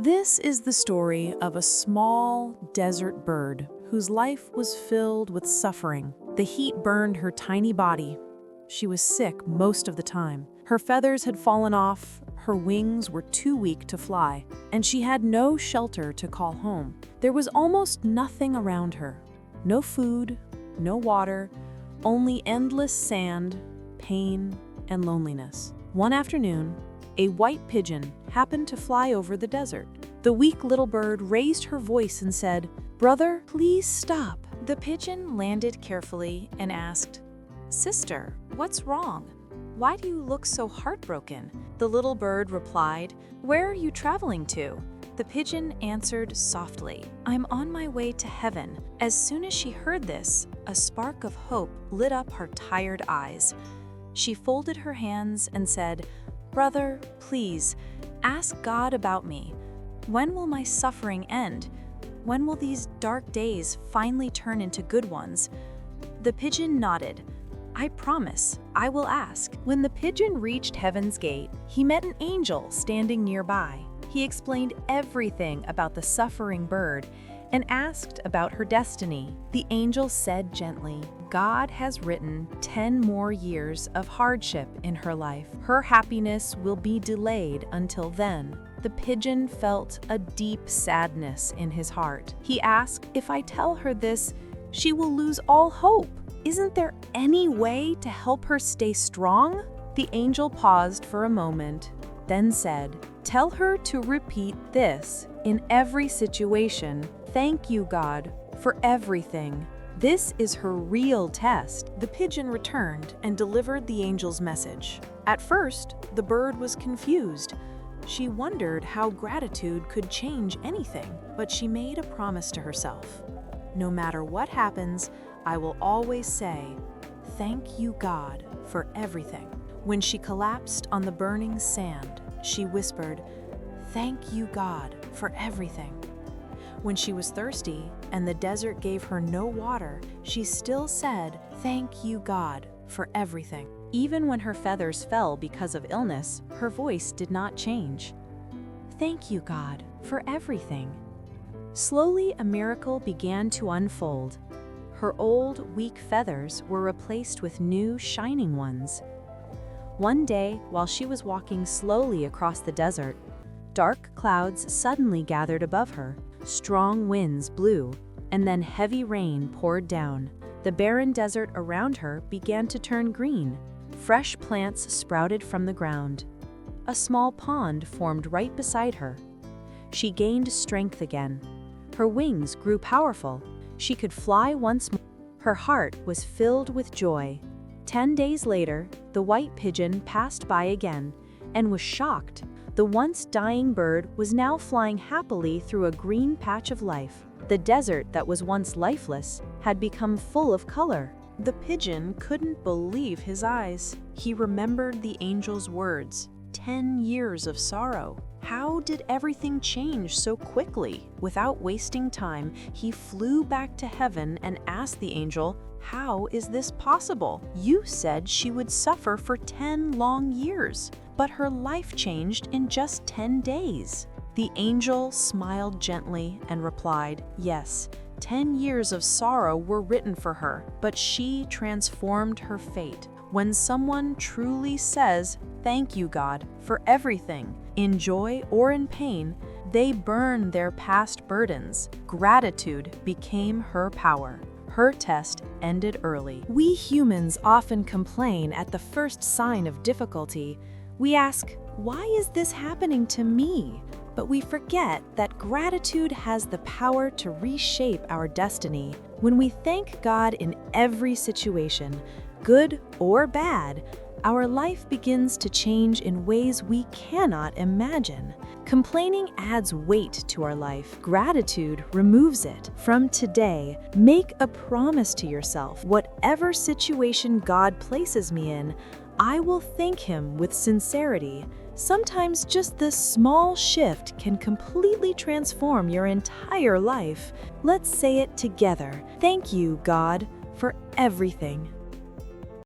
This is the story of a small desert bird whose life was filled with suffering. The heat burned her tiny body. She was sick most of the time. Her feathers had fallen off, her wings were too weak to fly, and she had no shelter to call home. There was almost nothing around her. No food, no water, only endless sand, pain, and loneliness. One afternoon, a white pigeon happened to fly over the desert. The weak little bird raised her voice and said, "Brother, please stop." The pigeon landed carefully and asked, "Sister, what's wrong? Why do you look so heartbroken?" The little bird replied, "Where are you traveling to?" The pigeon answered softly, "I'm on my way to heaven." As soon as she heard this, a spark of hope lit up her tired eyes. She folded her hands and said, "Brother, please, ask God about me. When will my suffering end? When will these dark days finally turn into good ones?" The pigeon nodded. "I promise, I will ask." When the pigeon reached heaven's gate, he met an angel standing nearby. He explained everything about the suffering bird and asked about her destiny. The angel said gently, "God has written 10 more years of hardship in her life. Her happiness will be delayed until then." The pigeon felt a deep sadness in his heart. He asked, "If I tell her this, she will lose all hope. Isn't there any way to help her stay strong?" The angel paused for a moment, then said, "Tell her to repeat this in every situation. Thank you, God, for everything. This is her real test." The pigeon returned and delivered the angel's message. At first, the bird was confused. She wondered how gratitude could change anything, but she made a promise to herself. "No matter what happens, I will always say, 'Thank you, God, for everything.'" When she collapsed on the burning sand, she whispered, "Thank you, God, for everything." When she was thirsty and the desert gave her no water, she still said, "Thank you, God, for everything." Even when her feathers fell because of illness, her voice did not change. "Thank you, God, for everything." Slowly, a miracle began to unfold. Her old, weak feathers were replaced with new, shining ones. One day, while she was walking slowly across the desert, dark clouds suddenly gathered above her. Strong winds blew, and then heavy rain poured down. The barren desert around her began to turn green. Fresh plants sprouted from the ground. A small pond formed right beside her. She gained strength again. Her wings grew powerful. She could fly once more. Her heart was filled with joy. 10 days later, the white pigeon passed by again and was shocked. The once dying bird was now flying happily through a green patch of life. The desert that was once lifeless had become full of color. The pigeon couldn't believe his eyes. He remembered the angel's words, 10 years of sorrow. How did everything change so quickly? Without wasting time, he flew back to heaven and asked the angel, "How is this possible? You said she would suffer for 10 long years, but her life changed in just 10 days." The angel smiled gently and replied, "Yes, 10 years of sorrow were written for her, but she transformed her fate." When someone truly says, "Thank you, God, for everything," in joy or in pain, they burn their past burdens. Gratitude became her power. Her test ended early. We humans often complain at the first sign of difficulty. We ask, "Why is this happening to me?" But we forget that gratitude has the power to reshape our destiny. When we thank God in every situation, good or bad, our life begins to change in ways we cannot imagine. Complaining adds weight to our life. Gratitude removes it. From today, make a promise to yourself. Whatever situation God places me in, I will thank Him with sincerity. Sometimes just this small shift can completely transform your entire life. Let's say it together. Thank you, God, for everything.